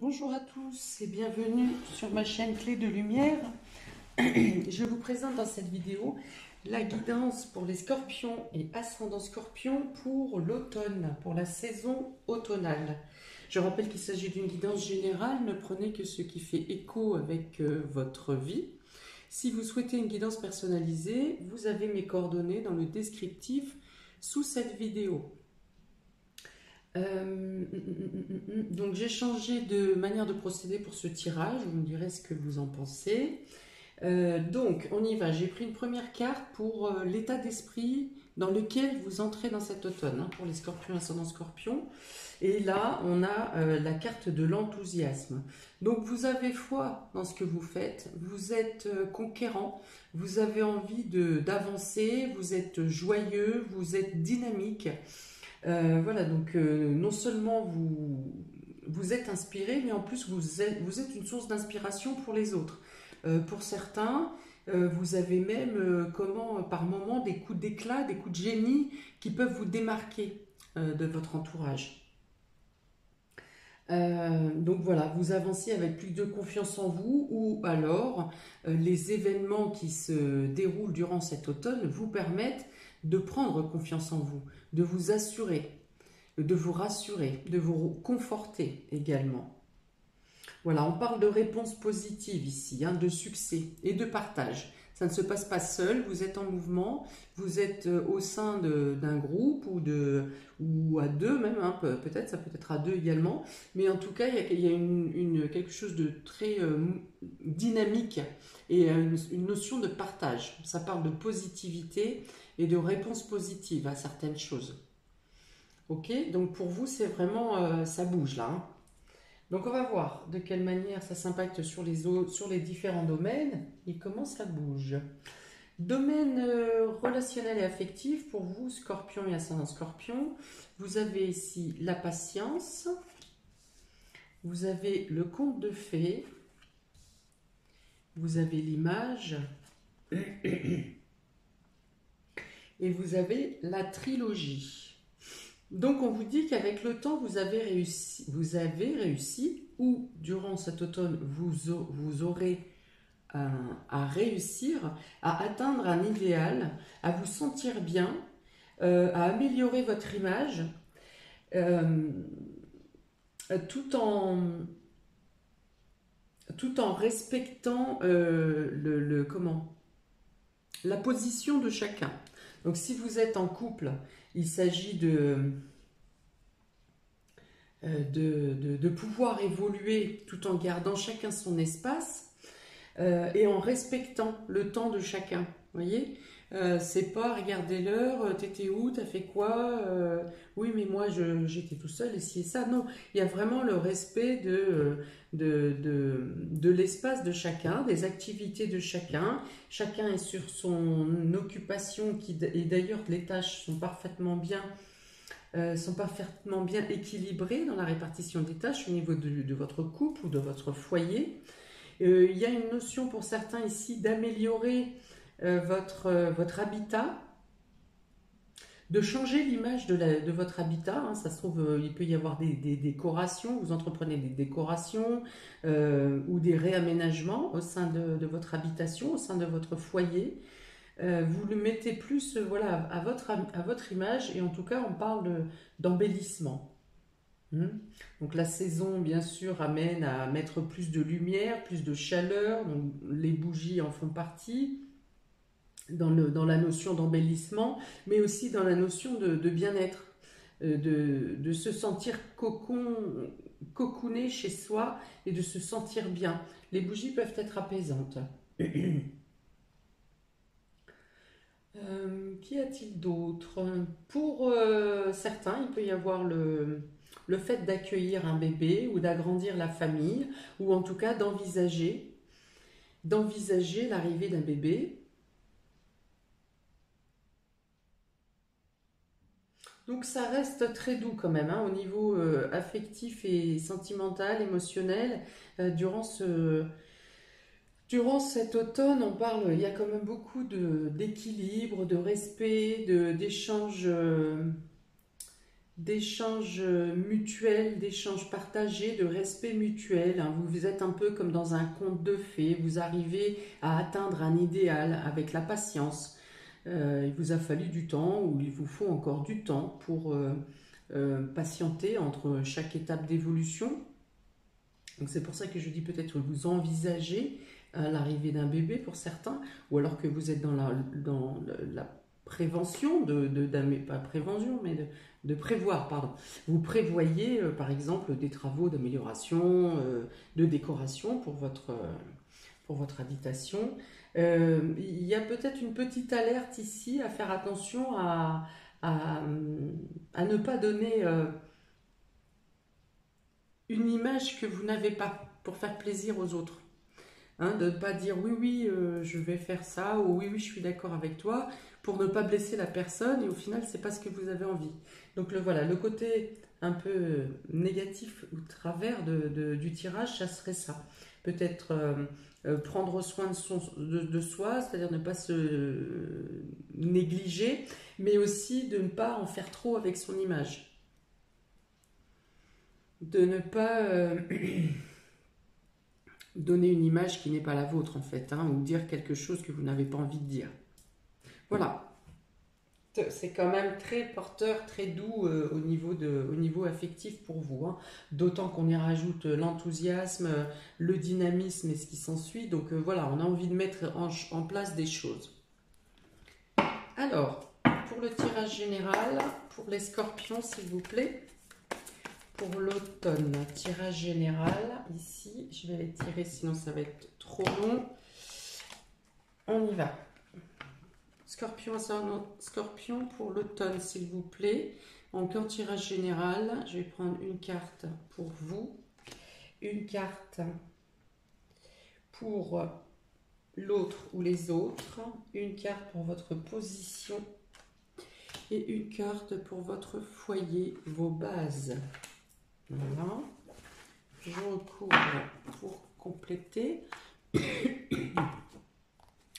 Bonjour à tous et bienvenue sur ma chaîne Clé de Lumière. Je vous présente dans cette vidéo la guidance pour les scorpions et ascendants scorpions pour l'automne, pour la saison automnale. Je rappelle qu'il s'agit d'une guidance générale, ne prenez que ce qui fait écho avec votre vie. Si vous souhaitez une guidance personnalisée, vous avez mes coordonnées dans le descriptif sous cette vidéo. Donc j'ai changé de manière de procéder pour ce tirage, vous me direz ce que vous en pensez. Donc on y va, j'ai pris une première carte pour l'état d'esprit dans lequel vous entrez dans cet automne, pour les scorpions ascendant scorpion. Et là on a la carte de l'enthousiasme. Donc vous avez foi dans ce que vous faites, vous êtes conquérant, vous avez envie d'avancer, vous êtes joyeux, vous êtes dynamique. Voilà, donc non seulement vous êtes inspiré, mais en plus vous êtes une source d'inspiration pour les autres. Pour certains, vous avez même par moments des coups d'éclat, des coups de génie qui peuvent vous démarquer de votre entourage. Donc voilà, vous avancez avec plus de confiance en vous, ou alors les événements qui se déroulent durant cet automne vous permettent de prendre confiance en vous, de vous assurer, de vous rassurer, de vous conforter également. Voilà, on parle de réponse positive ici, de succès et de partage. Ça ne se passe pas seul, vous êtes en mouvement, vous êtes au sein d'un groupe ou à deux même, peut-être, ça peut être à deux également. Mais en tout cas, il y a quelque chose de très dynamique et une notion de partage. Ça parle de positivité et de réponse positive à certaines choses. Ok, donc pour vous, c'est vraiment, ça bouge là. Donc on va voir de quelle manière ça s'impacte sur les différents domaines et comment ça bouge. Domaine relationnel et affectif, pour vous, scorpion et ascendant scorpion, vous avez ici la patience, vous avez le conte de fées, vous avez l'image et vous avez la trilogie. Donc on vous dit qu'avec le temps, vous avez réussi, ou durant cet automne, vous aurez à réussir à atteindre un idéal, à vous sentir bien, à améliorer votre image, euh, tout en respectant la position de chacun. Donc si vous êtes en couple, il s'agit de pouvoir évoluer tout en gardant chacun son espace et en respectant le temps de chacun. Vous voyez, c'est pas regarder l'heure, t'étais où, t'as fait quoi, oui mais moi j'étais tout seul et ci et ça. Non, il y a vraiment le respect de l'espace de chacun, des activités de chacun. Chacun est sur son occupation et d'ailleurs les tâches sont parfaitement bien équilibrées dans la répartition des tâches au niveau de votre couple ou de votre foyer. Il y a une notion pour certains ici d'améliorer votre habitat, de changer l'image de votre habitat. Ça se trouve, il peut y avoir des décorations, vous entreprenez des décorations ou des réaménagements au sein de votre habitation, au sein de votre foyer. Vous le mettez plus voilà, à votre image, et en tout cas on parle d'embellissement. Donc la saison bien sûr amène à mettre plus de lumière, plus de chaleur, donc les bougies en font partie dans la notion d'embellissement, mais aussi dans la notion de bien-être, de se sentir cocooné chez soi et de se sentir bien. Les bougies peuvent être apaisantes. Qu'y a-t-il d'autre? Pour certains, il peut y avoir le fait d'accueillir un bébé ou d'agrandir la famille, ou en tout cas d'envisager l'arrivée d'un bébé. Donc ça reste très doux quand même, au niveau affectif et sentimental, émotionnel. Durant cet automne, il y a quand même beaucoup d'équilibre, de respect, d'échange d'échanges mutuels, d'échanges partagés, de respect mutuel. Hein. Vous êtes un peu comme dans un conte de fées, vous arrivez à atteindre un idéal avec la patience. Il vous a fallu du temps, ou il vous faut encore du temps pour patienter entre chaque étape d'évolution. Donc c'est pour ça que je dis peut-être que vous envisagez l'arrivée d'un bébé pour certains, ou alors que vous êtes dans la prévention, pas prévention, mais de prévoir, pardon. Vous prévoyez par exemple des travaux d'amélioration, de décoration pour votre habitation. Il y a peut-être une petite alerte ici à faire attention à ne pas donner une image que vous n'avez pas pour faire plaisir aux autres. Hein, de ne pas dire oui, oui, je vais faire ça, ou oui, oui, je suis d'accord avec toi, pour ne pas blesser la personne, et au final, c'est pas ce que vous avez envie. Donc voilà, le côté un peu négatif ou travers du tirage, ça serait ça. Peut-être prendre soin de soi, c'est-à-dire ne pas se négliger, mais aussi de ne pas en faire trop avec son image. De ne pas donner une image qui n'est pas la vôtre en fait, hein, ou dire quelque chose que vous n'avez pas envie de dire. Voilà. C'est quand même très porteur, très doux au niveau affectif pour vous. Hein. D'autant qu'on y rajoute l'enthousiasme, le dynamisme et ce qui s'ensuit. Donc voilà, on a envie de mettre en place des choses. Alors, pour le tirage général, pour les scorpions s'il vous plaît, pour l'automne, tirage général, ici, je vais les tirer sinon ça va être trop long. On y va. Scorpion pour l'automne, s'il vous plaît. Donc, en tirage général, je vais prendre une carte pour vous, une carte pour l'autre ou les autres, une carte pour votre position et une carte pour votre foyer, vos bases. Voilà. Je recouvre pour compléter.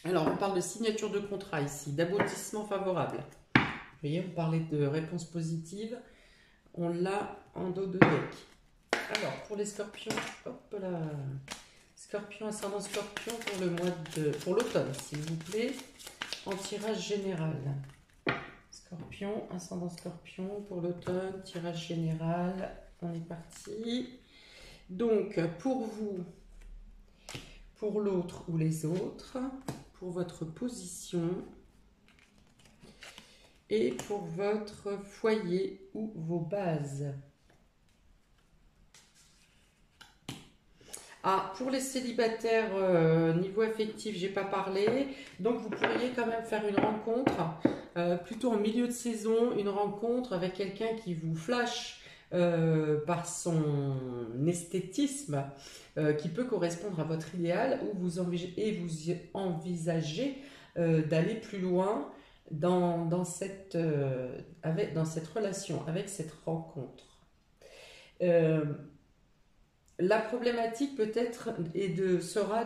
Alors, on parle de signature de contrat ici, d'aboutissement favorable. Vous voyez, on parlait de réponse positive. On l'a en dos de deck. Alors, pour les scorpions, hop là. Scorpion, ascendant scorpion pour l'automne, s'il vous plaît, en tirage général. Scorpion, ascendant scorpion pour l'automne, tirage général. On est parti. Donc, pour vous, pour l'autre ou les autres, pour votre position et pour votre foyer ou vos bases. Ah, pour les célibataires, niveau affectif, j'ai pas parlé. Donc, vous pourriez quand même faire une rencontre, plutôt en milieu de saison, une rencontre avec quelqu'un qui vous flash par son esthétisme, qui peut correspondre à votre idéal, ou vous envisagez d'aller plus loin dans cette relation, avec cette rencontre. La problématique peut-être sera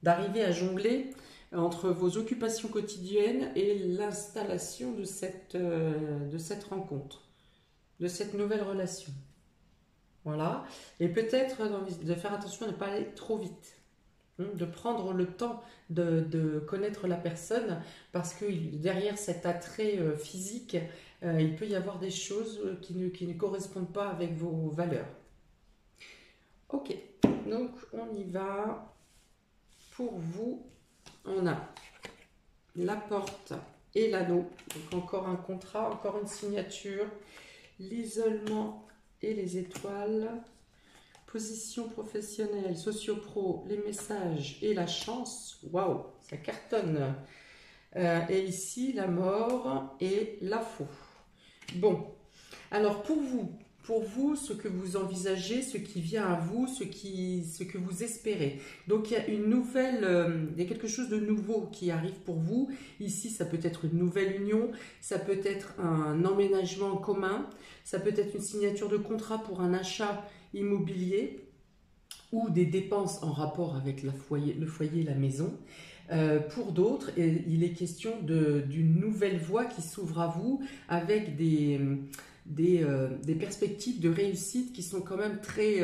d'arriver à jongler entre vos occupations quotidiennes et l'installation de cette rencontre, de cette nouvelle relation. Voilà. Et peut-être de faire attention à ne pas aller trop vite, de prendre le temps de connaître la personne, parce que derrière cet attrait physique, il peut y avoir des choses qui ne correspondent pas avec vos valeurs. Ok, donc on y va. Pour vous, on a la porte et l'anneau. Donc encore un contrat, encore une signature, l'isolement et les étoiles, position professionnelle, socio-pro, les messages et la chance. Waouh, ça cartonne. Et ici, la mort et la faux. Bon, alors pour vous, ce que vous envisagez, ce qui vient à vous, ce que vous espérez. Donc il y a il y a quelque chose de nouveau qui arrive pour vous. Ici, ça peut être une nouvelle union, ça peut être un emménagement en commun, ça peut être une signature de contrat pour un achat immobilier ou des dépenses en rapport avec le foyer, la maison. Pour d'autres, il est question d'une nouvelle voie qui s'ouvre à vous avec des des perspectives de réussite qui sont quand même très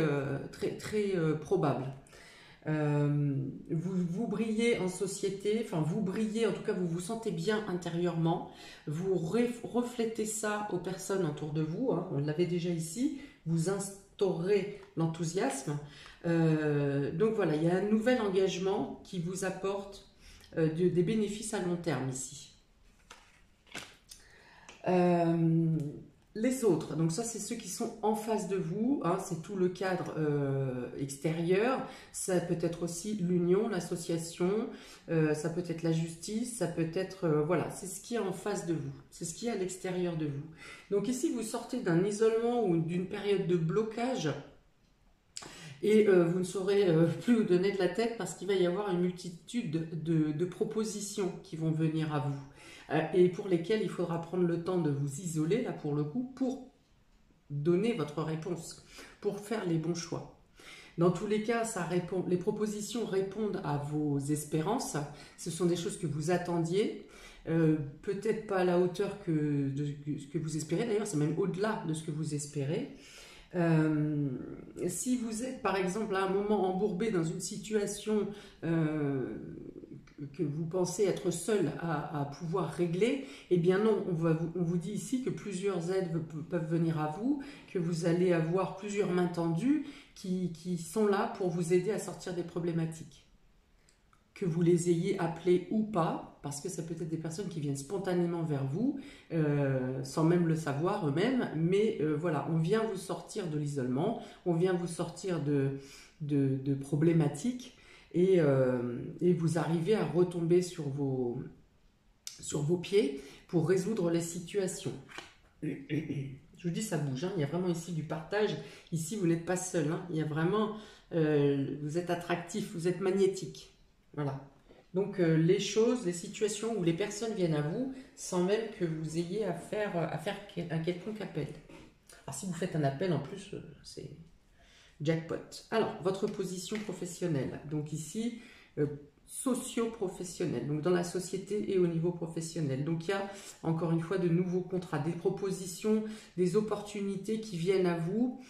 probables. Vous brillez en société, enfin vous brillez, en tout cas vous vous sentez bien intérieurement, vous reflétez ça aux personnes autour de vous, hein, on l'avait déjà ici, vous instaurez l'enthousiasme. Donc voilà, il y a un nouvel engagement qui vous apporte des bénéfices à long terme ici. Les autres, donc ça c'est ceux qui sont en face de vous, hein, c'est tout le cadre extérieur, ça peut être aussi l'union, l'association, ça peut être la justice, ça peut être, voilà, c'est ce qui est en face de vous, c'est ce qui est à l'extérieur de vous. Donc ici vous sortez d'un isolement ou d'une période de blocage et vous ne saurez plus vous donner de la tête parce qu'il va y avoir une multitude de propositions qui vont venir à vous. Et pour lesquels il faudra prendre le temps de vous isoler, là pour le coup, pour donner votre réponse, pour faire les bons choix. Dans tous les cas, les propositions répondent à vos espérances, ce sont des choses que vous attendiez, peut-être pas à la hauteur de ce que vous espérez, d'ailleurs c'est même au-delà de ce que vous espérez. Si vous êtes par exemple à un moment embourbé dans une situation que vous pensez être seul à pouvoir régler, eh bien non, on vous dit ici que plusieurs aides peuvent venir à vous, que vous allez avoir plusieurs mains tendues qui sont là pour vous aider à sortir des problématiques. Que vous les ayez appelées ou pas, parce que ça peut être des personnes qui viennent spontanément vers vous, sans même le savoir eux-mêmes, mais voilà, on vient vous sortir de l'isolement, on vient vous sortir de problématiques, et vous arrivez à retomber sur vos pieds pour résoudre les situations. Je vous dis, ça bouge, hein. Il y a vraiment ici du partage. Ici, vous n'êtes pas seul, hein. Il y a vraiment, vous êtes attractif, vous êtes magnétique. Voilà. Donc, les choses, les situations où les personnes viennent à vous sans même que vous ayez à faire un quelconque appel. Alors, si vous faites un appel, en plus, c'est jackpot. Alors, votre position professionnelle. Donc ici, socio-professionnelle. Donc dans la société et au niveau professionnel. Donc il y a encore une fois de nouveaux contrats, des propositions, des opportunités qui viennent à vous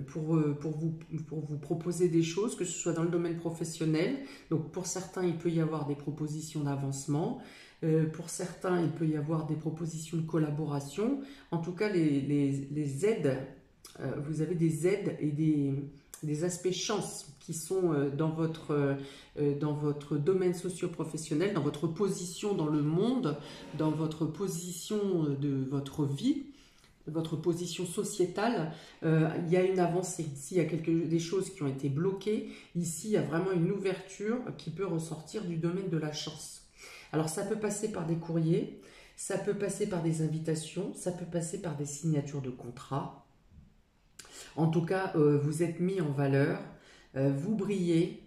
pour vous proposer des choses, que ce soit dans le domaine professionnel. Donc pour certains, il peut y avoir des propositions d'avancement. Pour certains, il peut y avoir des propositions de collaboration. En tout cas, les aides, vous avez des aides et des aspects chance qui sont dans votre domaine socio-professionnel, dans votre position dans le monde, dans votre position de votre vie, votre position sociétale. Il y a une avancée. S'il y a des choses qui ont été bloquées, ici il y a vraiment une ouverture qui peut ressortir du domaine de la chance. Alors ça peut passer par des courriers, ça peut passer par des invitations, ça peut passer par des signatures de contrats. En tout cas, vous êtes mis en valeur, vous brillez,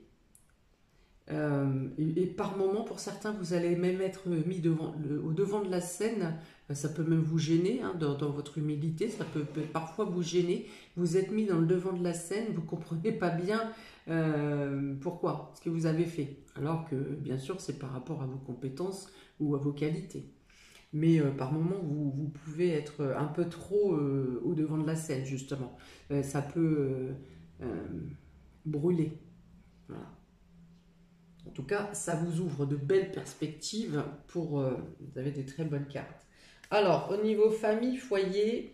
et par moments, pour certains, vous allez même être mis au devant de la scène. Ça peut même vous gêner, hein, dans votre humilité, ça peut parfois vous gêner. Vous êtes mis dans le devant de la scène, vous ne comprenez pas bien pourquoi, ce que vous avez fait. Alors que, bien sûr, c'est par rapport à vos compétences ou à vos qualités. Mais par moments, vous pouvez être un peu trop au devant de la scène, justement. Ça peut brûler. Voilà. En tout cas, ça vous ouvre de belles perspectives pour... vous avez des très bonnes cartes. Alors, au niveau famille, foyer,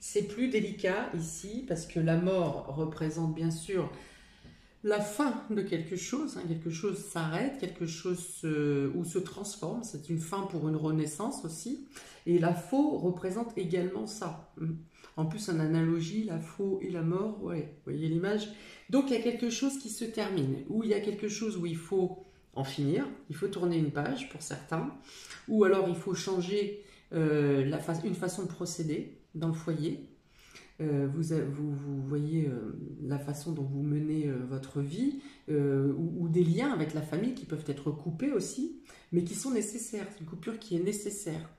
c'est plus délicat ici, parce que la mort représente bien sûr la fin de quelque chose, hein, quelque chose s'arrête, quelque chose ou se transforme, c'est une fin pour une renaissance aussi, et la faux représente également ça. En plus, en analogie, la faux et la mort, ouais, vous voyez l'image. Donc il y a quelque chose qui se termine, ou il y a quelque chose où il faut en finir, il faut tourner une page pour certains, ou alors il faut changer une façon de procéder dans le foyer. Vous voyez la façon dont vous menez votre vie, ou des liens avec la famille qui peuvent être coupés aussi, mais qui sont nécessaires. C'est une coupure qui est nécessaire.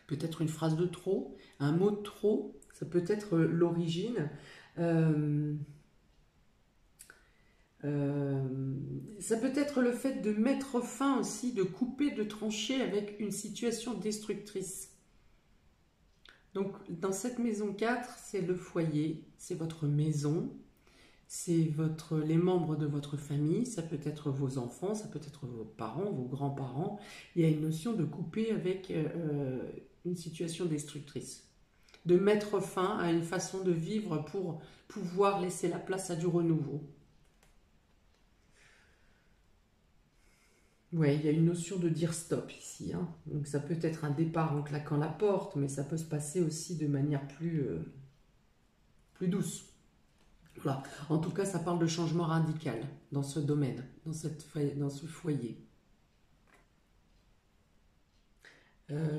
Peut-être une phrase de trop, un mot de trop, ça peut être l'origine. Ça peut être le fait de mettre fin aussi, de couper, de trancher avec une situation destructrice. Donc, dans cette maison 4, c'est le foyer, c'est votre maison, c'est les membres de votre famille, ça peut être vos enfants, ça peut être vos parents, vos grands-parents. Il y a une notion de couper avec une situation destructrice, de mettre fin à une façon de vivre pour pouvoir laisser la place à du renouveau. Ouais, il y a une notion de dire stop ici, hein. Donc ça peut être un départ en claquant la porte, mais ça peut se passer aussi de manière plus douce. Voilà. En tout cas, ça parle de changement radical dans ce domaine, dans ce foyer.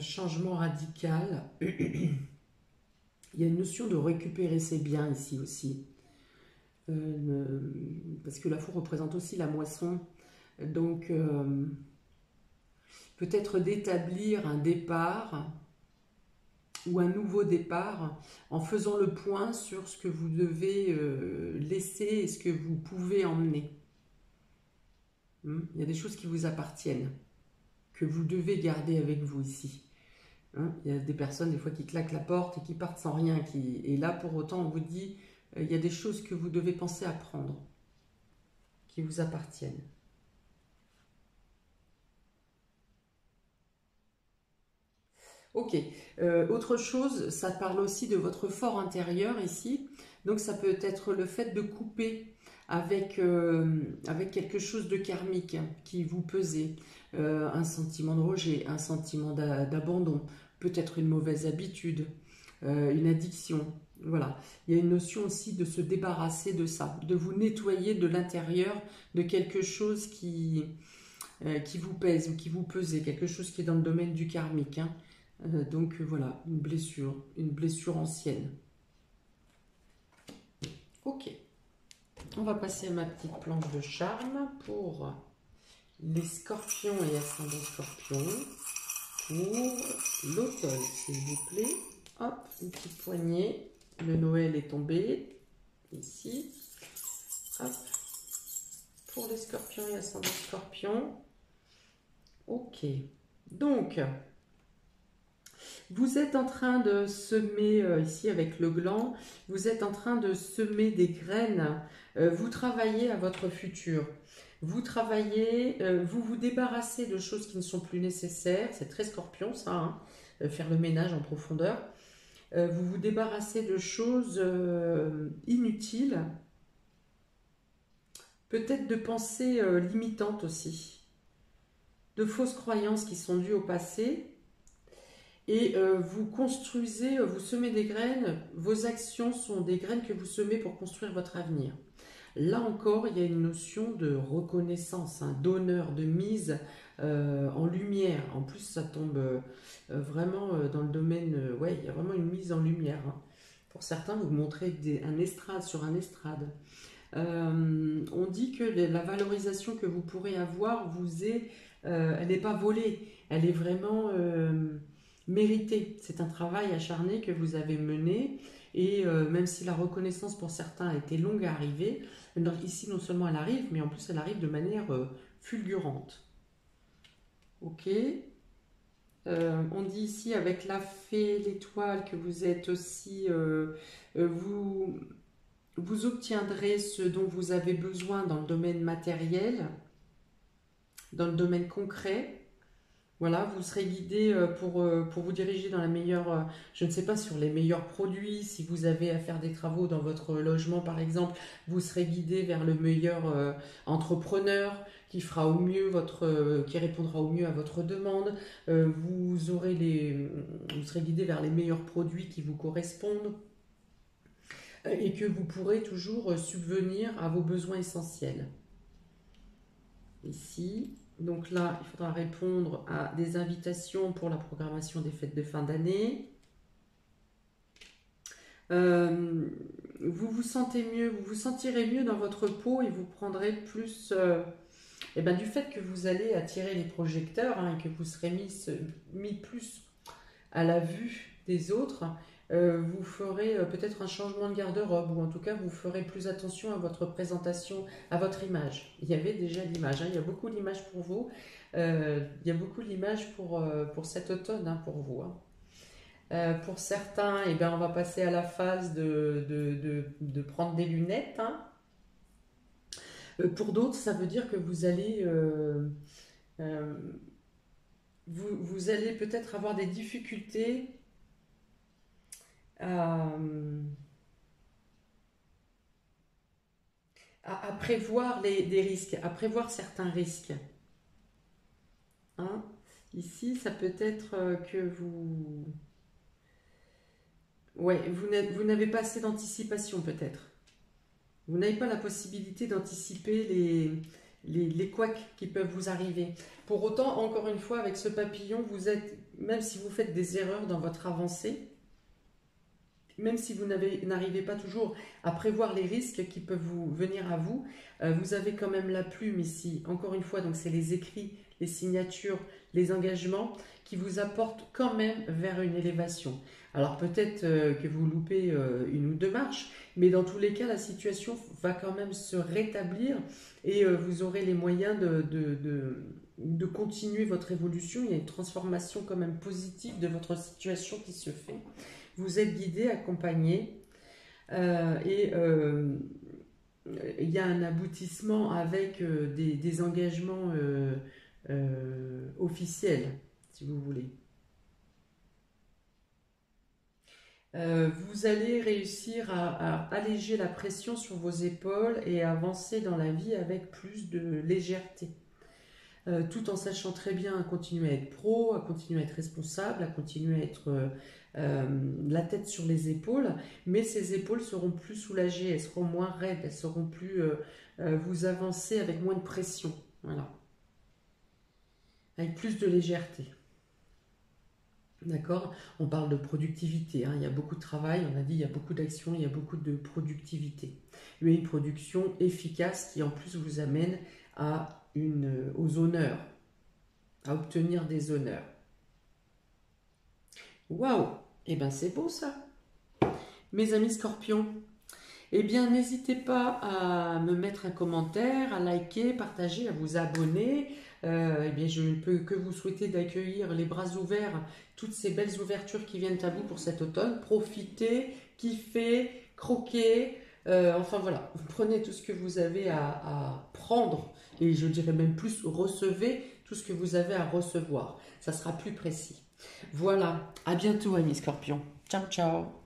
Changement radical. Il y a une notion de récupérer ses biens ici aussi. Parce que la four représente aussi la moisson. Donc, peut-être d'établir un départ ou un nouveau départ en faisant le point sur ce que vous devez laisser et ce que vous pouvez emmener. Il y a des choses qui vous appartiennent, que vous devez garder avec vous ici. Il y a des personnes des fois qui claquent la porte et qui partent sans rien. Et là, pour autant, on vous dit, il y a des choses que vous devez penser à prendre, qui vous appartiennent. Ok, autre chose, ça parle aussi de votre fort intérieur ici. Donc ça peut être le fait de couper avec quelque chose de karmique qui vous pesait. Un sentiment de rejet, un sentiment d'abandon, peut-être une mauvaise habitude, une addiction. Voilà, il y a une notion aussi de se débarrasser de ça, de vous nettoyer de l'intérieur de quelque chose qui vous pèse ou qui vous pesait, quelque chose qui est dans le domaine du karmique, hein. Donc voilà, une blessure ancienne. Ok, on va passer à ma petite planche de charme pour les scorpions et ascendants scorpions pour l'automne, s'il vous plaît. Hop, une petite poignée, le Noël est tombé, ici. Hop, pour les scorpions et ascendants scorpions. Ok, donc... Vous êtes en train de semer, ici avec le gland, vous êtes en train de semer des graines. Vous travaillez à votre futur. Vous travaillez, vous vous débarrassez de choses qui ne sont plus nécessaires. C'est très scorpion ça, hein, faire le ménage en profondeur. Vous vous débarrassez de choses inutiles. Peut-être de pensées limitantes aussi. De fausses croyances qui sont dues au passé. Et vous construisez, vous semez des graines, vos actions sont des graines que vous semez pour construire votre avenir. Là encore, il y a une notion de reconnaissance, hein, d'honneur, de mise en lumière. En plus, ça tombe vraiment dans le domaine, ouais, il y a vraiment une mise en lumière, hein. Pour certains, vous montrez un estrade sur un estrade. On dit que la valorisation que vous pourrez avoir elle n'est pas volée, elle est vraiment... mérité. C'est un travail acharné que vous avez mené et même si la reconnaissance pour certains a été longue à arriver, ici non seulement elle arrive, mais en plus elle arrive de manière fulgurante. Ok. On dit ici avec la fée, l'étoile, que vous êtes aussi... vous obtiendrez ce dont vous avez besoin dans le domaine matériel, dans le domaine concret. Voilà, vous serez guidé pour vous diriger dans la meilleure, je ne sais pas, sur les meilleurs produits. Si vous avez à faire des travaux dans votre logement, par exemple, vous serez guidé vers le meilleur entrepreneur qui fera au mieux qui répondra au mieux à votre demande. Vous serez guidé vers les meilleurs produits qui vous correspondent et que vous pourrez toujours subvenir à vos besoins essentiels. Ici. Donc là, il faudra répondre à des invitations pour la programmation des fêtes de fin d'année. Vous vous sentirez mieux dans votre peau et vous prendrez plus du fait que vous allez attirer les projecteurs, hein, et que vous serez mis plus à la vue des autres. Vous ferez peut-être un changement de garde-robe ou en tout cas vous ferez plus attention à votre présentation, à votre image. Il y avait déjà l'image, hein, il y a beaucoup d'images pour vous, il y a beaucoup d'images pour cet automne, hein, pour vous, hein. Pour certains, eh ben, on va passer à la phase de prendre des lunettes, hein. Pour d'autres, ça veut dire que euh, vous allez peut-être avoir des difficultés à, à prévoir des risques, à prévoir certains risques, hein. Ici, ça peut être que ouais, vous n'avez pas assez d'anticipation peut-être. Vous n'avez pas la possibilité d'anticiper les couacs qui peuvent vous arriver. Pour autant, encore une fois, avec ce papillon, même si vous faites des erreurs dans votre avancée, même si vous n'arrivez pas toujours à prévoir les risques qui peuvent venir à vous, vous avez quand même la plume ici. Encore une fois, donc c'est les écrits, les signatures, les engagements qui vous apportent quand même vers une élévation. Alors peut-être que vous loupez une ou deux marches, mais dans tous les cas, la situation va quand même se rétablir et vous aurez les moyens de continuer votre évolution. Il y a une transformation quand même positive de votre situation qui se fait. Vous êtes guidé, accompagné et il y a un aboutissement avec des engagements officiels, si vous voulez. Vous allez réussir à alléger la pression sur vos épaules et à avancer dans la vie avec plus de légèreté. Tout en sachant très bien à continuer à être pro, à continuer à être responsable, à continuer à être la tête sur les épaules, mais ces épaules seront plus soulagées, elles seront moins raides, elles seront plus... vous avancez avec moins de pression, voilà, avec plus de légèreté. D'accord? On parle de productivité, hein. Il y a beaucoup de travail, on a dit, il y a beaucoup d'actions, il y a beaucoup de productivité. Il y a une production efficace qui en plus vous amène aux honneurs, à obtenir des honneurs. Waouh! Eh bien c'est beau ça! Mes amis scorpions, eh bien n'hésitez pas à me mettre un commentaire, à liker, partager, à vous abonner. Eh bien, je ne peux que vous souhaiter d'accueillir les bras ouverts toutes ces belles ouvertures qui viennent à vous pour cet automne. Profitez, kiffez, croquez. Enfin voilà, vous prenez tout ce que vous avez à prendre et je dirais même plus, recevez tout ce que vous avez à recevoir. Ça sera plus précis. Voilà, à bientôt amis scorpions. Ciao, ciao.